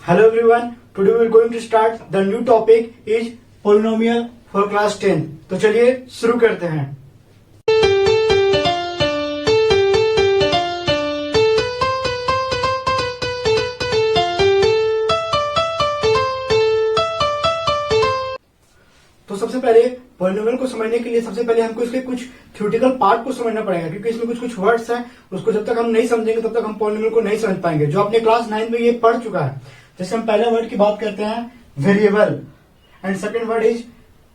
Hello everyone. Today we are going to start the new topic is polynomial for class 10. तो चलिए शुरू करते हैं. तो सबसे पहले पॉलिनोमियल को समझने के लिए सबसे पहले हमको इसके कुछ थ्योरेटिकल पार्ट को समझना पड़ेगा, क्योंकि इसमें कुछ कुछ वर्ड्स हैं, उसको जब तक हम नहीं समझेंगे तब तक हम पॉलिनोमियल को नहीं समझ पाएंगे, जो अपने क्लास 9 में ये पढ़ चुका है. जैसे हम पहले वर्ड की बात करते हैं variable and second word is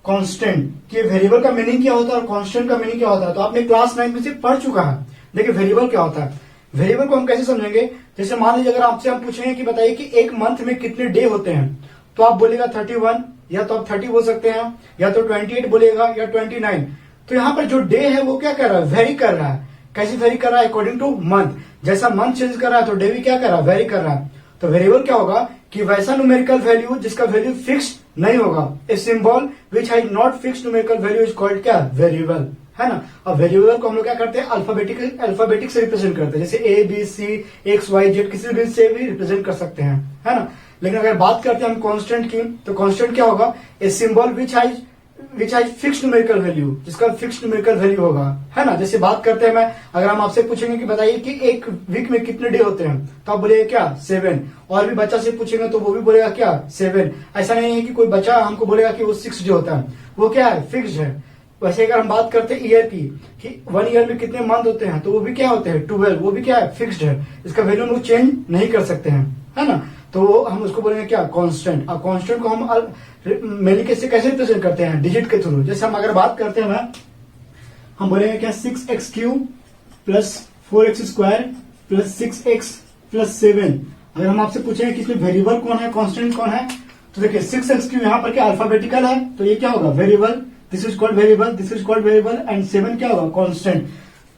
constant, कि वेरिएबल का मीनिंग क्या होता है और कांस्टेंट का मीनिंग क्या होता है. तो आपने क्लास 9 में से पढ़ चुका है. देखिए वेरिएबल क्या होता है. वेरिएबल को हम कैसे समझेंगे, जैसे मान लीजिए अगर आपसे हम पूछेंगे कि बताइए कि एक मंथ में कितने डे होते हैं, तो आप बोलेगा 31, या तो आप 30 बोल सकते हैं, या तो 28 बोलेगा, या 29. तो यहाँ पर जो डे है वो क्या कर रहा है, वेरी कर रहा है. कैसे वेरी कर रहा है, अकॉर्डिंग टू मंथ. जैसा मंथ चेंज कर रहा है तो डे भी क्या कर रहा है, वेरी कर रहा है. तो वेरिएबल क्या होगा कि वैसा न्यूमेरिकल वैल्यू जिसका वैल्यू फिक्स नहीं होगा. A symbol which has not fixed numerical value is called क्या, वेरिएबल, है ना. अब वेरिएबल को हम लोग क्या करते हैं, अल्फाबेटिक से रिप्रेजेंट करते हैं. जैसे A B C X Y Z किसी भी से भी रिप्रेजेंट कर सकते हैं, है ना. लेकिन अगर बात करते हैं हम कांस्टेंट की, तो कांस्टेंट क्या होगा, a symbol which has fixed numerical value, जिसका फिक्स्ड न्यूमेरिकल वैल्यू होगा, है ना. जैसे बात करते हैं अगर हम आपसे पूछेंगे कि बताइए कि एक वीक में कितने डे होते हैं, तो आप बोलेगा क्या, 7. और भी बच्चा से पूछेंगे तो वो भी बोलेगा क्या, 7. ऐसा नहीं है कि कोई बच्चा हमको बोलेगा कि वो 6 डे होता है, वो क्या है, फिक्स्ड है. वैसे अगर हम बात करते हैं ईयर की, कि 1 ईयर में कितने मंथ होते हैं, तो वो भी क्या होते हैं, 12. वो भी क्या है, फिक्स्ड है. इसका वैल्यू हम लोग चेंज नहीं कर सकते हैं, है ना. तो हम उसको बोलेंगे क्या, कांस्टेंट. अब कांस्टेंट को हम मेनली कैसे रिप्रेजेंट करते हैं, डिजिट के थ्रू. जैसे हम अगर बात करते हैं हम बोलेंगे क्या, 6x³ plus 4x² plus 6x plus 7. अगर हम आपसे पूछेंगे कि इसमें वेरिएबल कौन है, कांस्टेंट कौन है, तो देखिए 6x³ यहाँ पर क्या अल्फाबेटिकल है, तो ये क्या होगा, variable. This is called variable, this is called variable. And 7 क्या होगा, कांस्टेंट.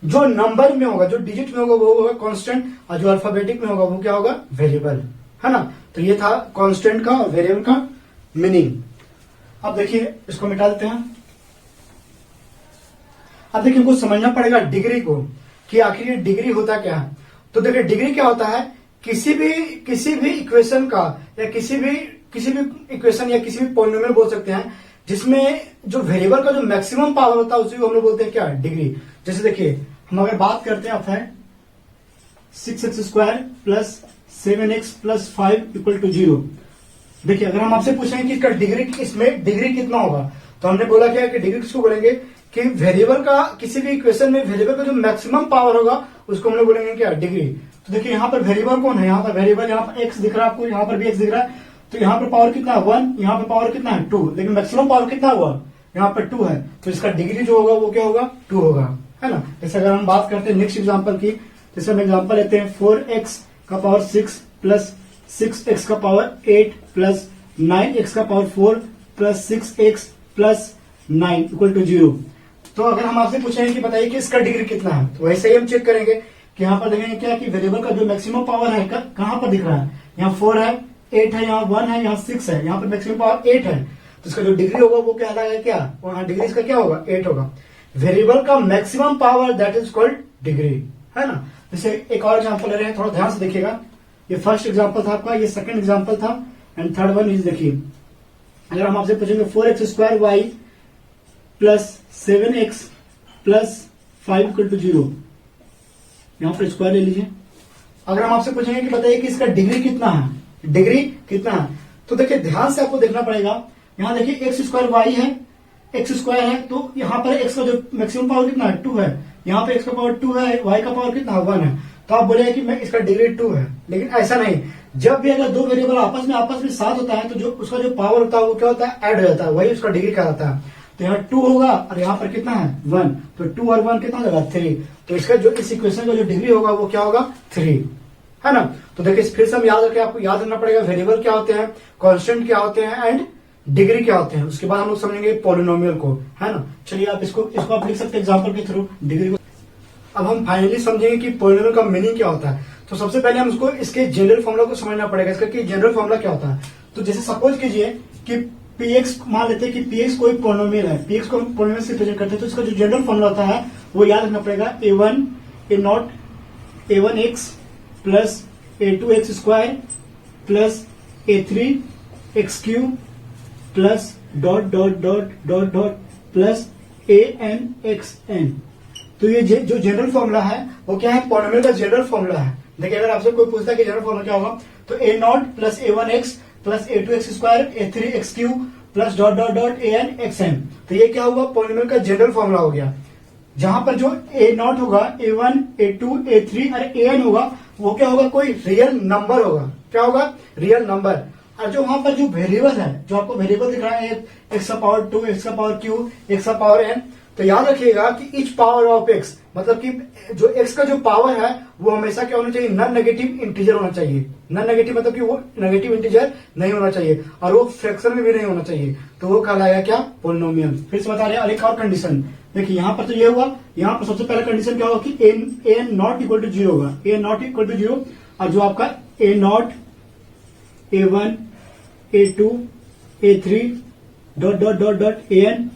जो नंबर में होगा, जो डिजिट में होगा वो होगा कांस्टेंट, और जो अल्फाबेटिक में होगा वो क्या होगा, वेरिएबल, है ना. तो ये था कांस्टेंट का और वेरिएबल का मीनिंग. अब देखिए इसको मिटा देते हैं. अब देखिए हमको समझना पड़ेगा डिग्री को, कि आखिर ये डिग्री होता क्या है. तो देखिए डिग्री क्या होता है, किसी भी इक्वेशन का, या किसी भी इक्वेशन या किसी भी पॉलिनोमियल बोल सकते हैं, जिसमें जो वेरिएबल का जो मैक्सिमम पावर होता है उसी को हम लोग बोलते हैं क्या, डिग्री. जैसे देखिए हम अगर बात करते हैं, आप है 6x² plus 7x plus 5 equal to 0. देखिए अगर हम आपसे पूछेंगे कि इसका डिग्री, इसमें डिग्री कितना होगा, तो हमने बोला क्या कि डिग्री किसको बोलेंगे, कि वेरिएबल का, किसी भी इक्वेशन में वेरिएबल का जो मैक्सिमम पावर होगा उसको हम लोग बोलेंगे क्या, डिग्री. तो देखिए यहाँ पर वेरिएबल कौन है, यहाँ पर वेरिएबल, यहाँ पर x दिख रहा है आपको, यहाँ पर भी x दिख रहा है. तो यहाँ पर पावर कितना है, 1. यहाँ पर पावर कितना है, 2. लेकिन मैक्सिमम पावर कितना हुआ, यहाँ पर 2 है. तो इसका डिग्री जो होगा वो क्या होगा, 2 होगा, है ना. जैसे अगर हम बात करते हैं नेक्स्ट एग्जाम्पल की, जैसे हम एग्जाम्पल लेते हैं 4x का पावर 6 प्लस 6x का पावर 8 प्लस 9x का power 4 plus 6x plus 9 equal to 0. तो अगर हम आपसे पूछेंगे कि बताइए कि इसका डिग्री कितना है, तो वैसे ही हम चेक करेंगे कि यहाँ पर देखेंगे क्या, कि वेरिएबल का जो मैक्सिमम पावर है कहाँ पर दिख रहा है, यहाँ 4 है, 8 है, यहाँ 1 है, यहाँ 6 है, यहाँ पर मैक्सिमम पावर 8 है. तो इसका जो डिग्री होगा वो क्या आएगा, क्या वहां डिग्री इसका क्या होगा, 8 होगा. वेरिएबल का maximum power that is called degree, है ना. जैसे एक और एग्जाम्पल ले रहे हैं, थोड़ा ध्यान से देखिएगा. ये फर्स्ट एग्जाम्पल था आपका, ये सेकंड एग्जाम्पल था, एंड थर्ड वन इज देखिए. अगर हम आपसे पूछेंगे 4x² y plus 7x plus 5 equal to 0, यहां पर स्क्वायर ले लीजिए. अगर हम आपसे पूछेंगे कि बताइए कि इसका डिग्री कितना है, डिग्री कितना है, तो देखिए ध्यान से आपको देखना पड़ेगा. यहां देखिए x² y है, x² है, तो यहाँ पर x का जो मैक्सिमम पावर कितना है, 2 है. यहाँ पे x का पावर 2 है, y का पावर कितना है, 1 है. तो आप बोलेगा कि मैं इसका डिग्री 2 है. लेकिन ऐसा नहीं, जब भी अगर दो वेरिएबल आपस में साथ होता है, तो जो उसका जो पावर होता है वो क्या होता है, ऐड हो जाता है, वही उसका डिग्री कहलाता है. तो यहाँ 2 होगा और यहाँ पर कितना है, 1. तो 2 और 1 कितना होगा, 3. तो इसका जो इस इक्वेशन का जो डिग्री होगा वो क्या होगा, 3, है ना. तो देखिए फिर से हम याद रखें, आपको याद रखना पड़ेगा वेरिएबल क्या होते हैं, कांस्टेंट क्या होते हैं, एंड डिग्री क्या होते हैं. उसके बाद हम लोग समझेंगे पॉलिनोमियल को, है ना. चलिए आप इसको आप लिख सकते हैं एग्जाम्पल के थ्रू डिग्री को. अब हम फाइनली समझेंगे कि पॉलिनोमियल का मीनिंग क्या होता है. तो सबसे पहले हम उसको इसके जनरल फॉर्मूला को समझना पड़ेगा. इसका कि जनरल फॉर्मूला क्या होता है. तो जैसे सपोज कीजिए कि px, मान लेते हैं कि px कोई पॉलिनोमियल है, px को हम पॉलिनोमियल से रिप्रेजेंट करते हैं, तो इसका जो जनरल फॉर्मूला होता है वो याद रखना पड़ेगा, a1 a0 a1x plus a2x² plus a3 x Q plus dot dot dot dot dot plus an(xn). तो ये जो जनरल फॉर्मूला है वो क्या है, पॉलिनोमियल का जनरल फॉर्मूला है। देखिए अगर आपसे कोई पूछता है कि जनरल फॉर्मूला क्या होगा, तो a0 plus a1x plus a2x square a3x Q plus dot dot dot an(xn). तो ये क्या हुआ, पॉलिनोमियल का जनरल फॉर्मूला हो गया। जहां पर जो a0 होगा, a1 a2 a3 और an होगा, वो क्या होगा, कोई रियल नंबर होगा। क्या होगा, रियल नंबर। और जो वहां पर जो वेरिएबल है, जो आपको वेरिएबल दिख रहा है, एक्स का पावर 2, एक्स का पावर क्यू, एक्स का पावर n, तो याद रखिएगा कि ईच पावर ऑफ एक्स, मतलब कि जो एक्स का जो पावर है वो हमेशा क्या होना चाहिए, नॉन नेगेटिव इंटीजर होना चाहिए। नॉन नेगेटिव मतलब कि वो नेगेटिव इंटीजर नहीं होना चाहिए और वो फ्रैक्शन में भी नहीं होना चाहिए, तो वो कहलाएगा क्या, पोलिनोमियल। फिर से बता रहे हैं एक और कंडीशन। देखिए यहां पर तो ये हुआ, यहां पर सबसे पहला कंडीशन क्या होगा कि an नॉट इक्वल टू 0 होगा, an नॉट इक्वल टू 0। और जो आपका a0 a1 a2 a3 dot dot dot dot an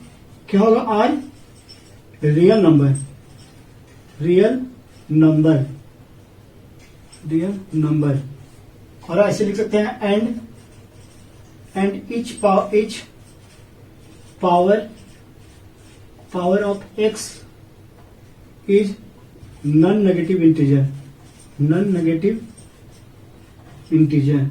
क्या होगा, are real number, real number, real number. और ऐसे लिख सकते हैं and each power of X is non negative integer, non negative integer.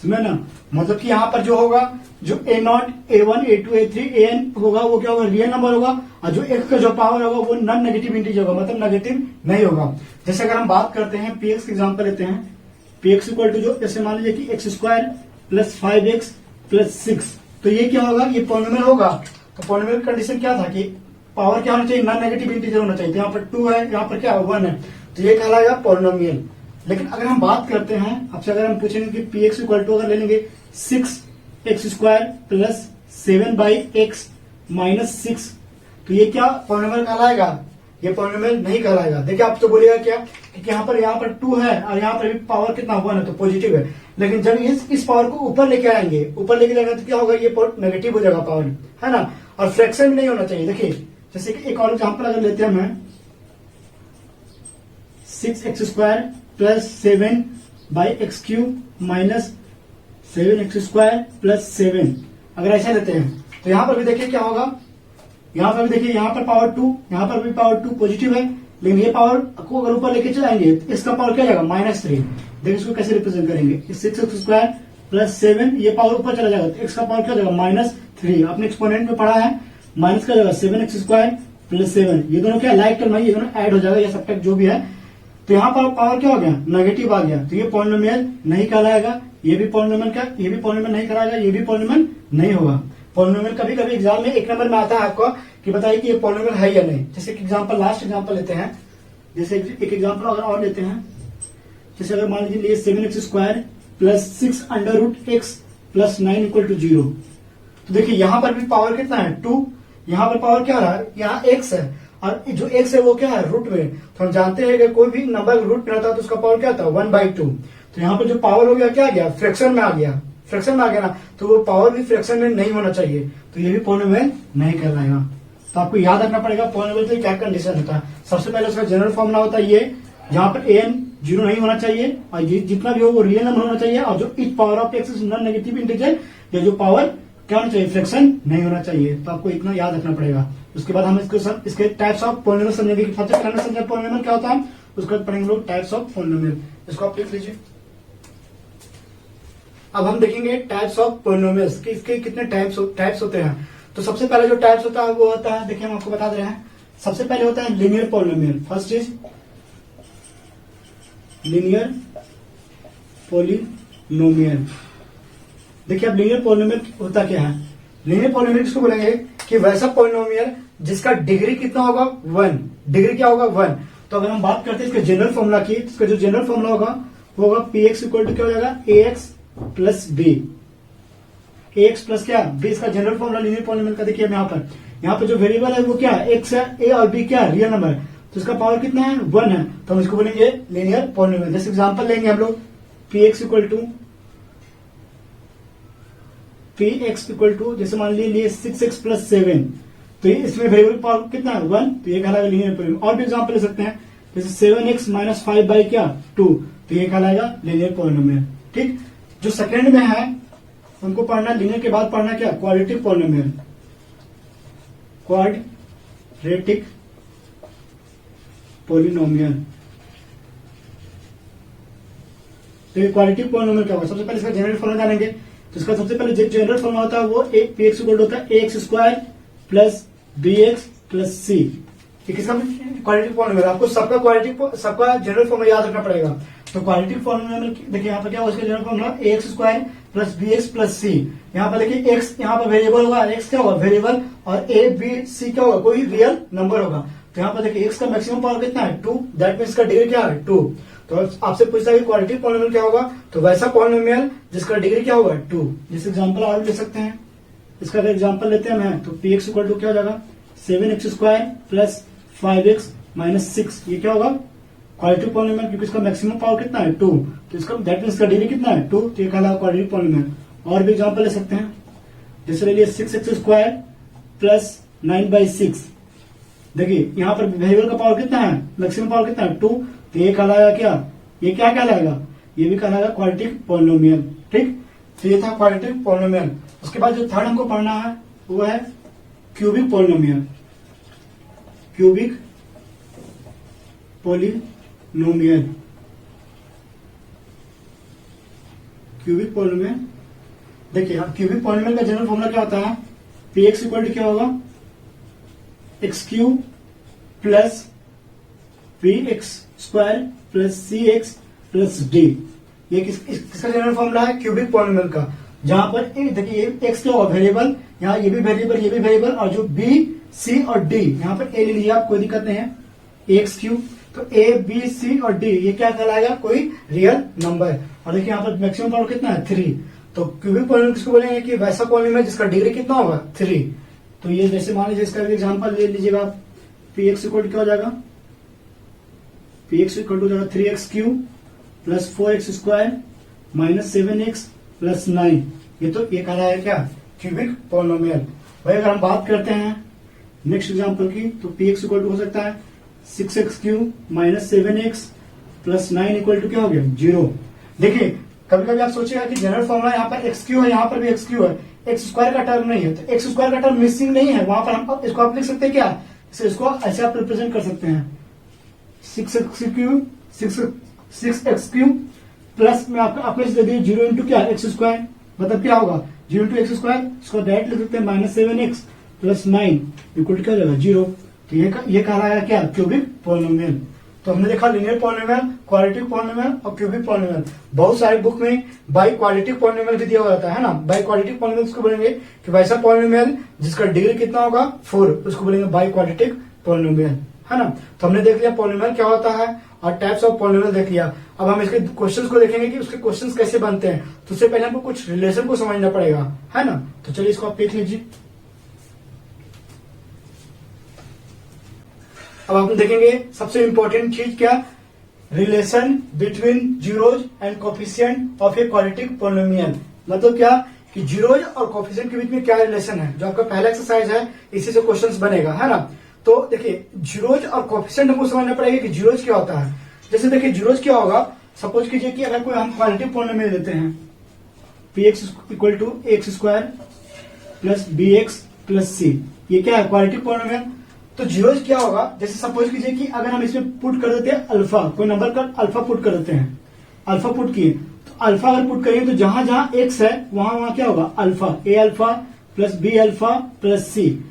समझ ना, मतलब कि यहां पर जो होगा, जो a0 a1 a2 a3 an होगा वो क्या होगा, रियल नंबर होगा। और जो x का जो पावर होगा वो नॉन नेगेटिव इंटीजर होगा, मतलब नेगेटिव नहीं होगा। जैसे अगर हम बात करते हैं px का एग्जांपल लेते हैं, px इक्वल टू जो, जैसे मान लीजिए कि x square plus 5x plus 6, तो ये क्या होगा, ये पॉलिनोमियल होगा। तो पॉलिनोमियल कंडीशन क्या था कि पावर क्या होना चाहिए, नॉन नेगेटिव इंटीजर होना चाहिए। तो यहाँ पर 2 है, यहाँ पर क्या 1 है, तो ये कहलाएगा पॉलिनोमियल। लेकिन अगर हम बात करते हैं आपसे, अगर हम पूछेंगे कि px इक्वल टू अगर ले लेंगे 6x square plus 7/x minus 6, तो ये क्या पॉलिनोमियल कहलाएगा, ये पॉलिनोमियल नहीं कहलाएगा। देखिए आप तो बोलिएगा क्या कि यहाँ पर 2 है और यहाँ पर भी पावर कितना 1 है, तो पॉजिटिव है। लेकिन जब इस पावर को ऊपर लेके आएंगे, ऊपर लेके जाएंगे तो क्या होगा, ये नेगेटिव हो जाएगा पावर, है ना। और फ्रैक्शन भी नहीं होना चाहिए। देखिए जैसे कि एक और एग्जाम्पल अगर लेते हैं मैं, 6x square plus 7/x cube minus 7x square plus 7, अगर ऐसा लेते हैं तो यहां पर भी देखिए क्या होगा, यहां पर भी देखिए, यहां पर पावर 2, यहां पर भी पावर 2 पॉजिटिव है। लेकिन ये पावर को अगर ऊपर लेके चलाएंगे तो इसका पावर क्या जाएगा, -3। देखिए इसको कैसे रिप्रेजेंट करेंगे, 6x स्क्वायर प्लस 7, ये पावर ऊपर चला जाएगा तो x का पावर क्या जाएगा, -3। आपने एक्सपोनेंट में पढ़ा है, माइनस का जाएगा 7x स्क्वायर प्लस 7, ये दोनों क्या लाइक टर्म है, ये दोनों ऐड हो जाएगा या सब्ट्रैक्ट जो भी है। तो यहाँ पर पावर क्या हो गया, नेगेटिव आ गया, तो ये पॉलिनोमियल नहीं कहलाएगा। ये भी पॉलिनोमियल का, ये भी पॉलिनोमियल नहीं कहलाएगा, ये भी पॉलिनोमियल नहीं होगा। पॉलिनोमियल कभी कभी एग्जाम में 1 नंबर में आता है आपको कि बताइए कि ये पॉलिनोमियल है या नहीं। जैसे कि एग्जांपल, लास्ट एग्जांपल लेते हैं, जैसे एक एग्जांपल अगर और लेते हैं, जैसे अगर मान लीजिए 7x square plus 6√x plus 9 equal to 0, तो देखिए यहां पर भी पावर कितना है, 2, यहां पर पावर क्या है, यहाँ x है और जो x है वो क्या है, रूट में। तो हम जानते हैं कि कोई भी नंबर रूट में रहता है तो उसका पावर क्या होता है, 1/2। तो यहाँ पर जो पावर हो गया क्या आ गया, फ्रैक्शन में आ गया, फ्रैक्शन में आ गया ना, तो वो पावर भी फ्रैक्शन में नहीं होना चाहिए, तो ये भी पॉलिनोमियल नहीं कहलाएगा। तो आपको याद रखना पड़ेगा पॉलिनोमियल के क्या कंडीशन होता है। सबसे पहले उसका जनरल फॉर्मूला होता है ये, जहां पर an 0 नहीं होना चाहिए और जितना भी हो वो रियल नंबर होना चाहिए, और जो each power of X is non negative integer, या जो पावर क्या होना चाहिए, फ्रैक्शन नहीं होना चाहिए। तो आपको इतना याद रखना पड़ेगा। उसके बाद हम इसके टाइप्स ऑफ पॉलिनोमियल समझेंगे कि सबसे पहले समझे पॉलिनोमियल क्या होता है, उसके बाद पढ़ेंगे लोग टाइप्स ऑफ पॉलिनोमियल। इसको आप लिख लीजिए। अब हम देखेंगे टाइप्स ऑफ पॉलिनोमियल्स कि इसके कितने टाइप्स होते हैं। तो सबसे पहले जो टाइप्स होता है वो होता है, देखिए हम आपको बता दे रहे हैं, सबसे पहले होता है linear polynomial. First is linear polynomial. देखिए अब लीनियर पॉलिनोमियल होता क्या है, लीनियर पॉलिनोमियल किसको बोलेंगे कि वैसा पॉलिनोमियल जिसका डिग्री कितना होगा, 1, डिग्री क्या होगा, 1। तो अगर हम बात करते हैं इसके जनरल फॉर्मूला की, इसका जो जनरल फॉर्मूला होगा वो होगा px इक्वल टू क्या हो जाएगा, ax plus b, ax plus क्या b, इसका जनरल फॉर्मूला लीनियर पॉलिनोमियल का। देखिए यहाँ पे जो वेरिएबल है वो क्या है, x है, a और b क्या रियल नंबर, तो इसका पावर कितना है, 1 है, तो हम इसको बोलेंगे लीनियर पॉलिनोमियल। जैसे एग्जांपल लेंगे हम लोग, px इक्वल टू जैसे मान लीजिए 6x प्लस 7, तो इसमें वेरिएबल पावर कितना है, 1, तो ये कहलाएगा लीनियर पॉलिनोमियल। और भी एग्जांपल ले सकते हैं, जैसे 7x माइनस 5 बाई क्या 2, तो ये कहलाएगा लीनियर पॉलिनोमियल। ठीक, जो सेकेंड में है उनको पढ़ना, लीनियर के बाद पढ़ना क्या, क्वाड्रेटिक पॉलिनोमियल, क्वाड्रेटिक पॉलिनोमियल। तो ये क्वाड्रेटिक पॉलिनोमियल क्या होगा, सबसे पहले इसका जनरल फॉर्मूला जानेंगे। तो इसका सबसे पहले जो जनरल फॉर्मूला होता है वो px इक्वल होता है ax square plus bx plus c। किसका क्वाड्रेटिक पॉलिनोमियल, आपको सबका जनरल फॉर्मूला याद रखना पड़ेगा। तो क्वाड्रेटिक पॉलिनोमियल में देखिए यहाँ पर क्या होगा, इसका general formula ax square plus bx plus c। यहाँ पर देखिए x यहाँ पर वेरिएबल होगा, x क्या होगा वेरिएबल, और a b c क्या होगा, कोई रियल नंबर होगा। तो यहाँ पर देखिए x का मैक्सिमम पावर कितना है 2, दैट मीन्स का डिग्री क्या है 2। तो आपसे पूछता है कि क्वाड्रेटिक पॉलिनोमियल क्या होगा, तो वैसा पॉलिनोमियल जिसका डिग्री क्या होगा 2। जिस एग्जांपल और ले सकते हैं, इसका अगर एग्जांपल लेते हैं हम, तो px इक्वल टू क्या हो जाएगा 7x square plus 5x minus 6। ये क्या होगा क्वाड्रेटिक पॉलिनोमियल, क्योंकि इसका मैक्सिमम पावर कितना है 2, तो इसका दैट मीन्स का डिग्री कितना है 2, तो ये कहलाएगा क्वाड्रेटिक पॉलिनोमियल। और भी एग्जांपल ले सकते हैं, जैसे ले लिए 6x स्क्वायर प्लस 9/6। देखिए यहाँ पर वेरिएबल का पावर कितना है, मैक्सिमम पावर कितना है 2, तो ये कहलाएगा क्या, ये क्या कहलाएगा, ये भी कहलाएगा क्वाड्रेटिक पॉलिनोमियल। ठीक, तो ये था क्वाड्रेटिक पॉलिनोमियल। उसके बाद जो थर्ड हमको पढ़ना है वो है cubic polynomial, cubic polynomial, cubic polynomial. देखिए क्यूबिक पॉलिनोमियल का जनरल फॉर्मूला क्या होता है, px इक्वल टू क्या होगा x cube plus px square plus cx plus d। ये किसका जनरल फॉर्मूला है, क्यूबिक पॉलिनोमियल का, जहां पर देखिए ये x क्या होगा वेरिएबल, यहाँ ये भी वेरिएबल, ये भी वेरिएबल, और जो b c और d यहाँ पर a ले लीजिए आप, कोई दिक्कत नहीं है, एक्स क्यूब। तो a b c और d ये क्या कहलाएगा, कोई रियल नंबर। और देखिए यहाँ पर मैक्सिमम पावर कितना है 3। तो क्यूबिक पॉलिनोमियल किसको बोलेंगे कि वैसा पॉलिनोमियल जिसका डिग्री कितना होगा 3। तो ये जैसे मान लीजिए इसका एग्जांपल ले लीजिएगा आप, px इक्वल क्या हो जाएगा, px इक्वल टू जाएगा 3x cube plus 4x square minus 7x plus 9। ये तो ये कह रहा है क्या, क्यूबिक पॉलिनोमियल। वही अगर हम बात करते हैं नेक्स्ट एग्जांपल की, तो px इक्वल टू हो सकता है 6x cube minus 7x plus 9 equal to क्या हो गया 0। देखिए कभी कभी आप सोचिएगा कि जनरल फॉर्मूला यहाँ पर एक्स क्यू है, यहाँ पर भी एक्स क्यू है, एक्स स्क्वायर का टर्म नहीं है, तो एक्स स्क्वायर का टर्म मिसिंग नहीं है वहां पर। हम इसको आप लिख सकते हैं क्या, इसको ऐसे आप रिप्रेजेंट कर सकते हैं 6x क्यूब प्लस में आपको दे दिए 0 इंटू क्या एक्स स्क्वायर, मतलब क्या होगा 0 इंटू एक्स स्क्वायर, इसको डायरेक्ट लिख सकते हैं माइनस 7x प्लस 9 इक्वल क्या हो जाएगा 0। तो ये कह रहा है क्या, क्यूबिक पॉलिनोमियल। तो हमने देखा लीनियर पॉलिनोमियल, क्वाड्रेटिक पॉलिनोमियल और क्यूबिक पॉलिनोमियल। बहुत सारे बुक में बाई क्वाड्रेटिक पॉलिनोमियल भी दिया हुआ रहता है ना। बाई क्वाड्रेटिक पॉलिनोमियल उसको बोलेंगे कि वैसा पॉलिनोमियल जिसका डिग्री कितना होगा 4, उसको बोलेंगे बाई क्वाड्रेटिक पॉलिनोमियल, है ना। तो हमने देख लिया पॉलिनोमियल क्या होता है और टाइप्स ऑफ पॉलिनोमियल देख लिया। अब हम इसके क्वेश्चंस को देखेंगे कि उसके क्वेश्चंस कैसे बनते हैं। तो उससे पहले हमको कुछ रिलेशन को समझना पड़ेगा, है ना। तो चलिए इसको आप देख लीजिए। अब हम देखेंगे सबसे इंपॉर्टेंट चीज क्या, relation between zeros and coefficient of a quadratic polynomial. मतलब क्या कि जीरोज और कोफिशिएंट के बीच में क्या रिलेशन है, जो आपका पहला एक्सरसाइज है इसी से क्वेश्चंस बनेगा, है ना। तो देखिए जीरोज और कोफिशिएंट हमको समझना पड़ेगा कि जीरोज क्या होता है। जैसे देखिए जीरोज क्या होगा, सपोज कीजिए कि अगर कोई हम क्वाड्रेटिक पॉलिनोमियल लेते हैं px equal to X square plus bx plus c, ये क्या है क्वाड्रेटिक पॉलिनोमियल। तो जीरोज क्या होगा, जैसे सपोज कीजिए कि अगर हम इसमें पुट कर देते हैं अल्फा, कोई नंबर का अल्फा पुट कर देते हैं, अल्फा पुट किए, तो अल्फा अगर पुट करिए तो जहां जहां एक्स है वहां क्या होगा alpha, A alpha plus B alpha plus C.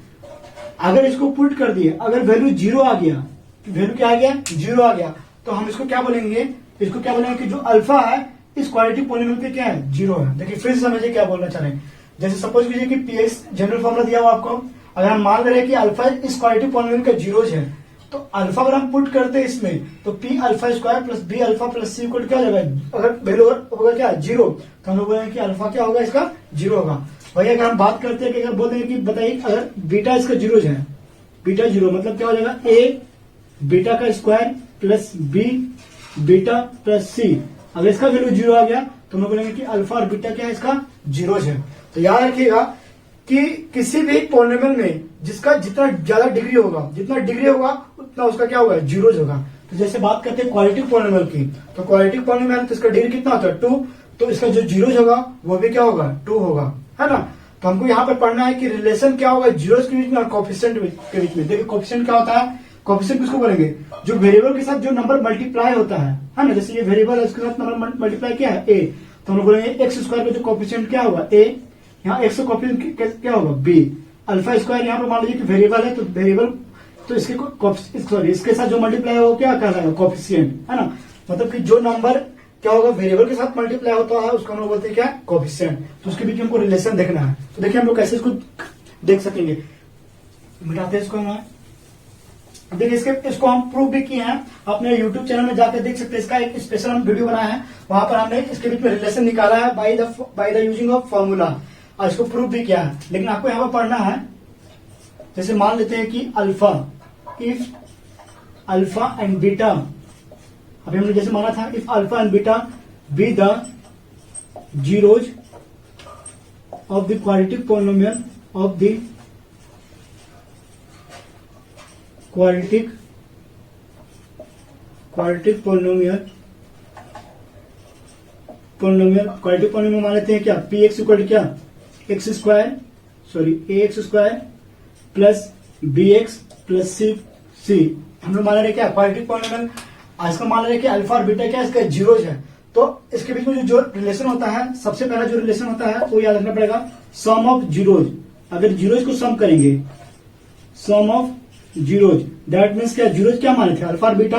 अगर इसको पुट कर दिए, अगर वैल्यू 0 आ गया, वैल्यू क्या आ गया 0 आ गया, तो हम इसको क्या बोलेंगे, इसको क्या बोलेंगे कि जो अल्फा है इस क्वाड्रेटिक पॉलिनोमियल पे क्या है 0 है। देखिए फिर से समझिए क्या बोलना चाह रहे हैं। जैसे सपोज कीजिए कि पीएक्स जनरल फॉर्मूला दिया हुआ आपको, अगर हम मान रहे हैं कि अल्फा इस क्वाड्रेटिक पॉलिनोमियल का जीरोज है, तो अल्फा अगर हम पुट करते हैं इसमें, तो P alpha square plus B alpha plus C equal क्या हो जाएगा, अगर वैल्यू होगा क्या 0, तो हम लोग बोलेंगे कि अल्फा क्या होगा इसका 0 होगा। वही अगर हम बात करते हैं कि अगर बोल देंगे कि बताइए अगर बीटा इसका जीरोज है, बीटा 0 मतलब क्या हो जाएगा ए बीटा का square plus B beta plus C. अगर इसका वैल्यू 0 आ गया तो हम लोग बोलेंगे कि अल्फा और बीटा क्या है इसका जीरोज है। तो याद रखिएगा कि किसी भी पॉलिनोमियल में जिसका जितना ज्यादा डिग्री होगा, जितना डिग्री होगा उतना उसका क्या होगा जीरोज होगा। तो जैसे बात करते हैं क्वालिटिव पॉलिनोमियल की, तो क्वालिटिव पॉलिनोमियल तो इसका डिग्री कितना होता है 2, तो इसका जो जीरोज होगा वो भी क्या होगा 2 होगा, है ना। तो हमको यहाँ पर पढ़ना है कि रिलेशन क्या होगा जीरोज के बीच में और कोफिशिएंट के बीच में। देखिए कोफिशिएंट क्या होता है, कोफिशिएंट किसको बोलेंगे, जो वेरिएबल के साथ जो नंबर मल्टीप्लाई होता है ना। जैसे ये वेरिएबल है उसके साथ नंबर मल्टीप्लाई क्या है a, तो हम लोग बोलेंगे एक्स स्क्वायर का जो कोफिशिएंट क्या होगा a, यहाँ एक्स का कोफिशिएंट क्या होगा b, अल्फा स्क्वायर यहाँ पर मान लीजिए कि वेरिएबल है, तो वेरिएबल तो इसके सॉरी इसके साथ जो मल्टीप्लाई होगा क्या कहलाएगा कोफिशिएंट, है ना। मतलब कि जो नंबर क्या होगा वेरिएबल के साथ मल्टीप्लाई होता है उसको हम लोग बोलते हैं क्या कोफिशिएंट। तो उसके बीच में हमको रिलेशन देखना है। तो देखिए हम लोग कैसे इसको देख सकेंगे, मिटाते हैं इसको हम। देखिए इसको हम प्रूव भी किए हैं, अपने YouTube चैनल में जाकर देख सकते हैं। इसका एक स्पेशल हम वीडियो बनाया है, वहां पर हमने इसके बीच में रिलेशन निकाला है by the using of formula, और इसको प्रूव भी किया है। लेकिन आपको यहाँ पर पढ़ना है, जैसे मान लेते हैं कि alpha, if alpha and beta, अभी हमने जैसे माना था if alpha and beta be the zeroes of the quadratic polynomial of the quadratic polynomial quadratic polynomial मान लेते हैं क्या पी एक्स इक्वल क्या x square sorry a x square plus b x plus c हम लोग मान रहे क्या क्वाड्रेटिक पॉलिनोमियल। आज का मान रहे कि अल्फा और बीटा क्या इसका जीरोज है, तो इसके बीच में जो रिलेशन होता है, सबसे पहला जो रिलेशन होता है वो याद रखना पड़ेगा सम ऑफ जीरोज। अगर जीरोज को सम करेंगे, सम ऑफ जीरोज, दैट मीन्स क्या जीरोज क्या माने थे अल्फा और बीटा,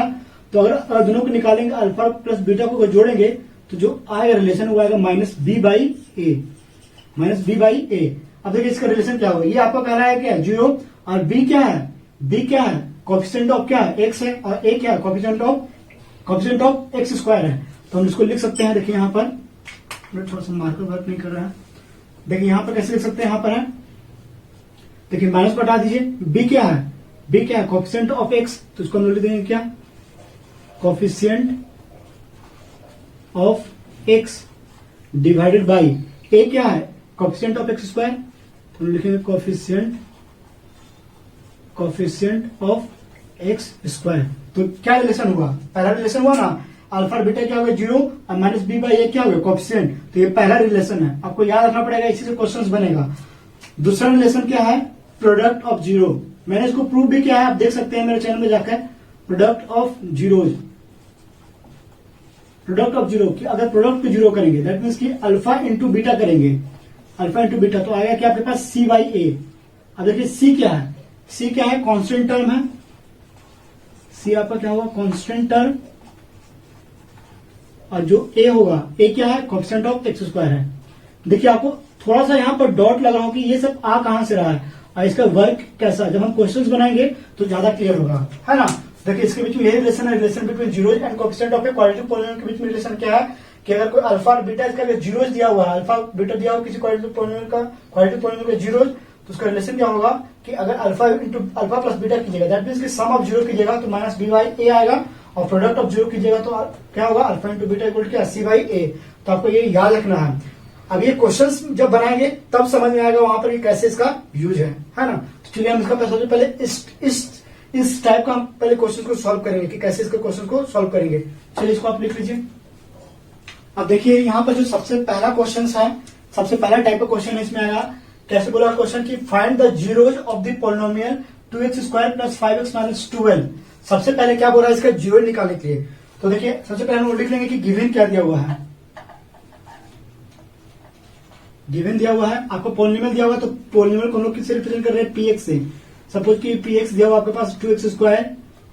तो अगर दोनों को निकालेंगे अल्फा प्लस बीटा को जोड़ेंगे तो जो आएगा रिलेशन वो आएगा माइनस बी बाई ए। अब देखिए इसका रिलेशन क्या होगा, ये आपका कह रहा है क्या जीरो, और बी क्या है कोफिशिएंट ऑफ क्या है एक्स है, और ए क्या है कोफिशिएंट ऑफ एक्स स्क्वायर है। तो हम इसको लिख सकते हैं, देखिए यहाँ पर थोड़ा सा मार्कर वर्क नहीं कर रहा है, देखिए यहाँ पर कैसे लिख सकते हैं, यहाँ पर है देखिए माइनस पर हटा दीजिए, बी क्या है कोफिशिएंट ऑफ एक्स, तो इसको हम लिख देंगे क्या coefficient of x divided by a क्या है कोफिशिएंट ऑफ एक्स स्क्वायर, तो हम लिखेंगे कोफिशिएंट ऑफ एक्स स्क्वायर। तो क्या रिलेशन हुआ, पहला रिलेशन हुआ ना अल्फा बीटा क्या होगा जीरो और माइनस बी बाई ए क्या होगा कोफिशिएंट, तो ये पहला रिलेशन है, आपको याद रखना पड़ेगा, इसी से क्वेश्चंस बनेगा। दूसरा रिलेशन क्या है प्रोडक्ट ऑफ जीरो, मैंने इसको प्रूव भी किया है, आप देख सकते हैं मेरे चैनल में जाकर, प्रोडक्ट ऑफ जीरो की अगर प्रोडक्ट को जीरो करेंगे दैट मीन्स कि अल्फा इंटू बीटा करेंगे, अल्फा इंटू बीटा तो आएगा क्या आपके पास सी बाई ए। अब देखिए सी क्या है कांस्टेंट टर्म है, सी आपका क्या होगा कांस्टेंट टर्म, और जो ए होगा ए क्या है कोफिशिएंट ऑफ एक्स स्क्वायर है। देखिए आपको थोड़ा सा यहाँ पर डॉट लगा हो कि ये सब आ कहां से रहा है और इसका वर्क कैसा, जब हम क्वेश्चंस बनाएंगे तो ज्यादा क्लियर होगा, है ना। देखिए इसके बीच में यही रिलेशन है, relation between zeros and coefficient of a quadratic polynomial के बीच में रिलेशन क्या है कि अगर कोई अल्फा और बीटा इसका जीरोज दिया हुआ है, अल्फा बीटा दिया हुआ किसी क्वाड्रेटिक पॉलिनोमियल का जीरोज, तो उसका रिलेशन क्या होगा कि अगर alpha into alpha plus beta कीजिएगा दैट मीन्स कि सम ऑफ जीरो कीजिएगा तो माइनस बी बाई ए आएगा, और प्रोडक्ट ऑफ जीरो कीजिएगा तो क्या होगा अल्फा इंटू बीटा इक्वल क्या सी बाई ए। तो आपको ये याद रखना है, अब ये क्वेश्चंस जब बनाएंगे तब समझ में आएगा वहां पर कैसे इसका यूज है ना। तो चलिए हम इसका पहले इस टाइप का हम पहले क्वेश्चन को सॉल्व करेंगे कि कैसे इसके क्वेश्चन को सॉल्व करेंगे। चलिए इसको आप लिख लीजिए। अब देखिए यहाँ पर जो सबसे पहला क्वेश्चन है, सबसे पहला टाइप का क्वेश्चन इसमें आएगा, कैसे बोला क्वेश्चन की find the zeroes of the polynomial 2x square plus 5x minus 12। सबसे पहले क्या बोला इसका जीरो निकालने के लिए, तो देखिए सबसे पहले हम लिख लेंगे कि गिवन क्या दिया हुआ है, गिवन दिया हुआ है आपको पॉलिनोमियल दिया हुआ, तो पॉलिनोमियल को हम लोग किससे रिप्रेजेंट कर रहे हैं px से। सपोज कि px दिया हुआ आपके पास 2x square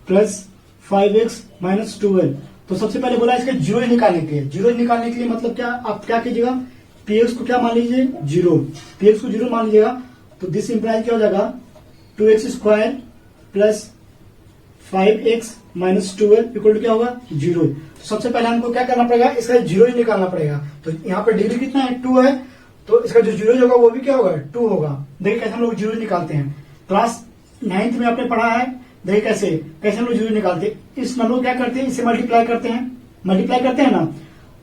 plus 5x minus 12, तो सबसे पहले बोला इसका जीरोज निकालने के लिए। जीरोज निकालने के लिए मतलब क्या, आप क्या कीजिएगा px को क्या मान लीजिए जीरो, px को जीरो मान लीजिएगा, तो दिस इंप्लाइज क्या हो जाएगा 2x square plus 5x minus 12 equal to क्या होगा जीरो। तो सबसे पहले हमको क्या करना पड़ेगा, इसका जीरो ही निकालना पड़ेगा। तो यहाँ पर डिग्री कितना है 2 है, तो इसका जो जीरो होगा वो भी क्या होगा 2 होगा। देखिए कैसे हम लोग जीरो निकालते हैं, क्लास 9th में आपने पढ़ा है, देखिए कैसे हम लोग जीरो निकालते हैं। इस नंबर को क्या करते हैं, इसे मल्टीप्लाई करते हैं ना,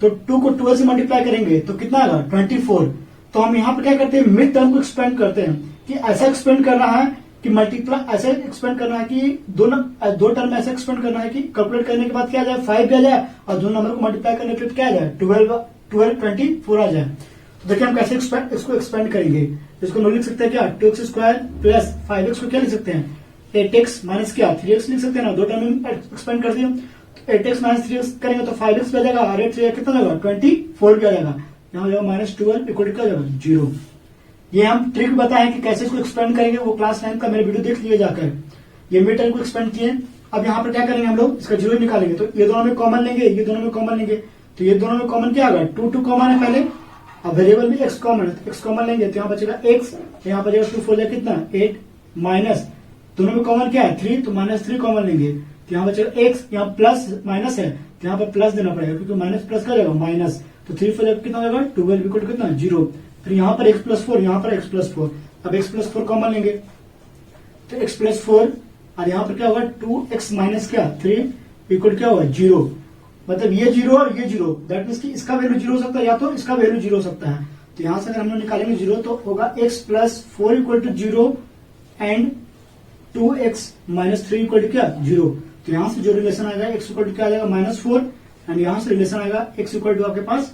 तो 2 को 12 से मल्टीप्लाई करेंगे तो कितना आएगा 24। तो हम यहाँ पे क्या करते हैं मिड टर्म को एक्सपेंड करते हैं कि ऐसा एक्सपेंड कर रहा है कि मल्टीप्लाई ऐसे एक्सपेंड करना है कि दो टर्म ऐसे एक्सपेंड करना है कि कैलकुलेट करने के बाद क्या आ जाए 5 भी आ जाए और दो नंबर को मल्टीप्लाई करने के बाद क्या आ जाए 24 आ जाए। तो देखिए हम कैसे इसको एक्सपेंड करेंगे। इसको हम लिख सकते हैं क्या 2x² प्लस 5x को क्या लिख सकते हैं 8x माइनस क्या 3x लिख सकते हैं ना, दो टर्म में एक्सपेंड कर दिया। तो 8x माइनस 3x करेंगे तो 5x भी आ जाएगा और 8 से कितना जाएगा 24 भी आ जाएगा। यहाँ हो जाएगा -12 इक्वल टू क्या जाएगा 0। ये हम ट्रिक बताए कि कैसे इसको एक्सपेंड करेंगे, वो क्लास 9 का मेरे वीडियो देख लिए जाकर। ये मिड टर्म को एक्सपेंड किए। अब यहाँ पर क्या करेंगे हम लोग इसका 0 निकालेंगे, तो ये दोनों में कॉमन लेंगे, ये दोनों में कॉमन लेंगे, तो ये दोनों में कॉमन क्या होगा 2 कॉमन है पहले। अब वेरिएबल में x कॉमन है तो x कॉमन लेंगे तो यहाँ बचेगा x, यहाँ बचेगा 2 4 कितना 8 माइनस दोनों में कॉमन क्या है 3 तो -3 कॉमन लेंगे तो यहाँ बचेगा x, यहाँ प्लस माइनस है तो यहाँ पर प्लस देना पड़ेगा क्योंकि माइनस प्लस का जाएगा माइनस, तो 3 4 कितना हो जाएगा 12 इक्वल टू कितना 0। फिर यहाँ पर x+4 यहाँ पर x+4, अब x+4 कॉमन लेंगे तो x+4 और यहाँ पर क्या होगा 2x माइनस क्या 3 इक्वल क्या होगा 0। मतलब ये 0 और ये 0, दैट मीन्स कि इसका वैल्यू 0 हो सकता है या तो इसका वैल्यू 0 हो सकता है। तो यहां से अगर हम लोग निकालेंगे 0 तो होगा x+4 equal to 0 and 2x minus 3 equal to क्या 0। तो यहां से जो रिलेशन आएगा x इक्वल टू क्या आ जाएगा -4 एंड यहां से रिलेशन आएगा x इक्वल टू आपके पास